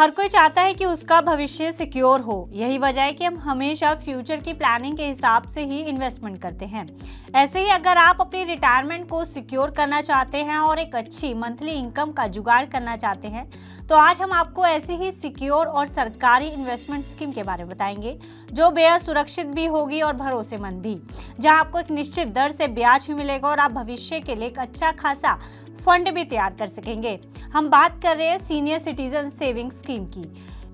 हर कोई चाहता है कि उसका भविष्य सिक्योर हो। यही वजह है कि हम हमेशा फ्यूचर की प्लानिंग के हिसाब से ही इन्वेस्टमेंट करते हैं। ऐसे ही अगर आप अपनी रिटायरमेंट को सिक्योर करना चाहते हैं और एक अच्छी मंथली इनकम का जुगाड़ करना चाहते हैं, तो आज हम आपको ऐसी ही सिक्योर और सरकारी इन्वेस्टमेंट स्कीम के बारे में बताएंगे, जो बेहद सुरक्षित भी होगी और भरोसेमंद भी, जहां आपको एक निश्चित दर से ब्याज भी मिलेगा और आप भविष्य के लिए एक अच्छा खासा फंड भी तैयार कर सकेंगे। हम बात कर रहे हैं सीनियर सिटीजन सेविंग स्कीम की।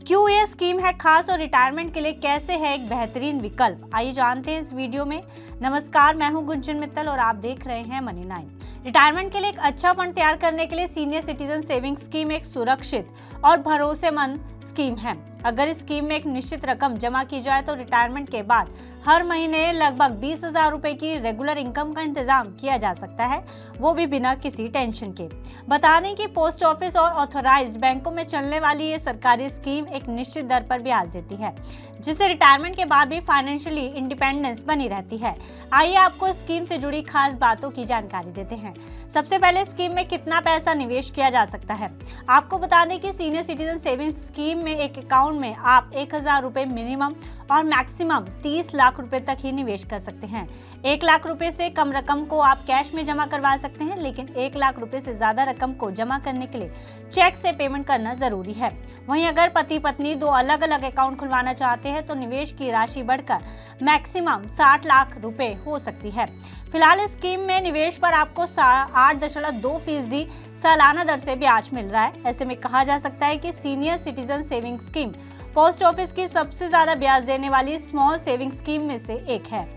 क्यों ये स्कीम है खास और रिटायरमेंट के लिए कैसे है एक बेहतरीन विकल्प, आइए जानते हैं इस वीडियो में। नमस्कार, मैं हूं गुंजन मित्तल और आप देख रहे हैं मनी 9। रिटायरमेंट के लिए एक अच्छा फंड तैयार करने के लिए सीनियर सिटीजन सेविंग स्कीम एक सुरक्षित और भरोसेमंद स्कीम है। अगर इस स्कीम में एक निश्चित रकम जमा की जाए तो रिटायरमेंट के बाद हर महीने लगभग 20,000 रुपए की रेगुलर इनकम का इंतजाम किया जा सकता है, वो भी बिना किसी टेंशन के। बता दें कि पोस्ट ऑफिस और ऑथराइज्ड बैंकों में चलने वाली ये सरकारी स्कीम एक निश्चित दर पर ब्याज देती है, जिससे रिटायरमेंट के बाद भी फाइनेंशियली इंडिपेंडेंस बनी रहती है। आइए आपको स्कीम से जुड़ी खास बातों की जानकारी देते हैं। सबसे पहले स्कीम में कितना पैसा निवेश किया जा सकता है। आपको बता दें कि सीनियर सिटीजन सेविंग स्कीम में एक अकाउंट में आप 1,000 रुपए मिनिमम और मैक्सिमम 30 लाख रुपए तक ही निवेश कर सकते हैं। 1 लाख रुपए से कम रकम को आप कैश में जमा करवा सकते हैं, लेकिन 1 लाख रुपए से ज्यादा रकम को जमा करने के लिए चेक से पेमेंट करना जरूरी है। वहीं अगर पति पत्नी 2 अलग अलग अकाउंट खुलवाना चाहते हैं तो निवेश की राशि बढ़कर मैक्सिमम 60 लाख रुपए हो सकती है। फिलहाल इस स्कीम में निवेश पर आपको 8.2% सालाना दर से ब्याज मिल रहा है। ऐसे में कहा जा सकता है कि senior citizen saving scheme post office की सबसे ज्यादा ब्याज देने वाली स्मॉल सेविंग स्कीम में से एक है।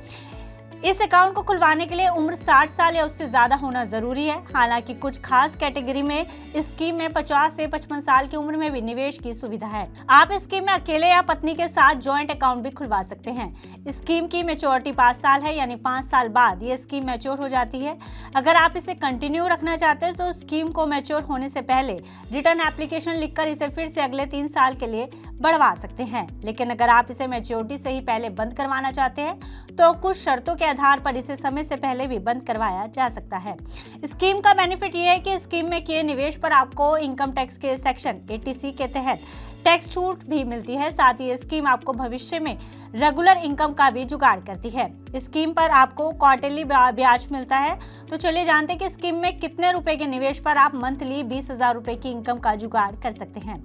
इस अकाउंट को खुलवाने के लिए उम्र 60 साल या उससे ज्यादा होना जरूरी है। हालांकि कुछ खास कैटेगरी में इस स्कीम में 50 से 55 साल की उम्र में भी निवेश की सुविधा है। आप इस स्कीम में अकेले या पत्नी के साथ जॉइंट अकाउंट भी खुलवा सकते हैं। इस स्कीम की मैच्योरिटी 5 साल है, यानी 5 साल बाद ये स्कीम मैच्योर हो जाती है। अगर आप इसे कंटिन्यू रखना चाहते हैं तो स्कीम को मैच्योर होने से पहले रिटर्न एप्लीकेशन लिखकर इसे फिर से अगले 3 साल के लिए बढ़वा सकते हैं। लेकिन अगर आप इसे मैच्योरिटी से ही पहले बंद करवाना चाहते हैं तो कुछ शर्तों के आधार पर इसे समय से पहले भी बंद करवाया जा सकता है। स्कीम का बेनिफिट ये है कि स्कीम में किए निवेश पर आपको इनकम टैक्स के सेक्शन 80C के तहत टैक्स छूट भी मिलती है। साथ ही स्कीम आपको भविष्य में रेगुलर इनकम का भी जुगाड़ करती है। स्कीम पर आपको क्वार्टरली ब्याज मिलता है। तो चलिए जानते हैं कि स्कीम में कितने रुपए के निवेश पर आप मंथली 20,000 रुपए की इनकम का जुगाड़ कर सकते हैं।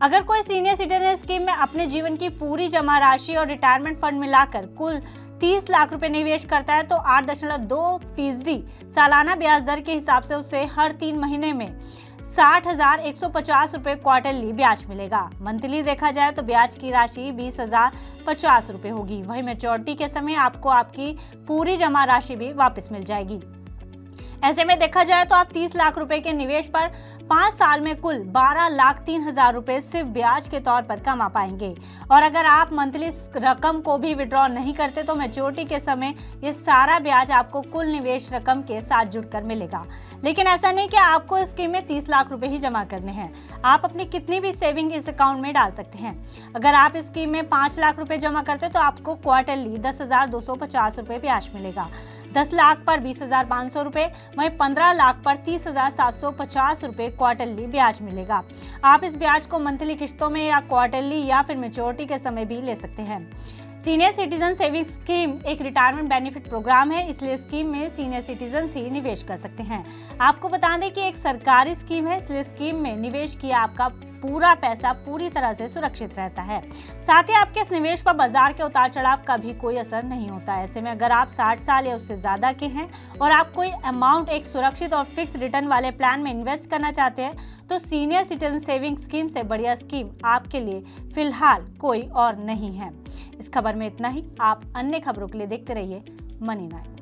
अगर कोई सीनियर सिटीजन स्कीम में अपने जीवन की पूरी जमा राशि और रिटायरमेंट फंड मिलाकर कुल 30 लाख रुपए निवेश करता है तो 8.2% सालाना ब्याज दर के हिसाब से उसे हर 3 महीने में 60,150 रुपए क्वार्टरली ब्याज मिलेगा। मंथली देखा जाए तो ब्याज की राशि 20,050 रुपए होगी। वहीं मैच्योरिटी के समय आपको आपकी पूरी जमा राशि भी वापस मिल जाएगी। ऐसे में देखा जाए तो आप 30 लाख रुपए के निवेश पर 5 साल में कुल 12,03,000 रुपए सिर्फ ब्याज के तौर पर कमा पाएंगे। और अगर आप मंथली रकम को भी विड्रॉ नहीं करते तो मैच्योरिटी के समय ये सारा ब्याज आपको कुल निवेश रकम के साथ जुड़कर मिलेगा। लेकिन ऐसा नहीं कि आपको इस स्कीम में 30 लाख रुपए ही जमा करने हैं। आप अपनी कितनी भी सेविंग इस अकाउंट में डाल सकते हैं। अगर आप इस स्कीम में 5 लाख रुपए जमा करते तो आपको क्वार्टरली 10,250 रुपए ब्याज मिलेगा। 10 लाख पर 20,500 रुपए, वहीं 15 लाख पर 30,750 रुपए क्वार्टरली ब्याज मिलेगा। आप इस ब्याज को मंथली किश्तों में या क्वार्टरली या फिर मैच्योरिटी के समय भी ले सकते हैं। सीनियर सिटीजन सेविंग स्कीम एक रिटायरमेंट बेनिफिट प्रोग्राम है, इसलिए स्कीम में सीनियर सिटीजन ही निवेश कर सकते हैं। आपको बता दें कि एक सरकारी स्कीम है, इसलिए स्कीम में निवेश किया आपका पूरा पैसा पूरी तरह से सुरक्षित रहता है। साथ ही आपके इस निवेश पर बाजार के उतार चढ़ाव का भी कोई असर नहीं होता। ऐसे में अगर आप 60 साल या उससे ज्यादा के हैं और आप कोई अमाउंट एक सुरक्षित और फिक्स रिटर्न वाले प्लान में इन्वेस्ट करना चाहते हैं तो सीनियर सिटीजन सेविंग स्कीम से बढ़िया स्कीम आपके लिए फिलहाल कोई और नहीं है। इस खबर में इतना ही। आप अन्य खबरों के लिए देखते रहिए मनी 9।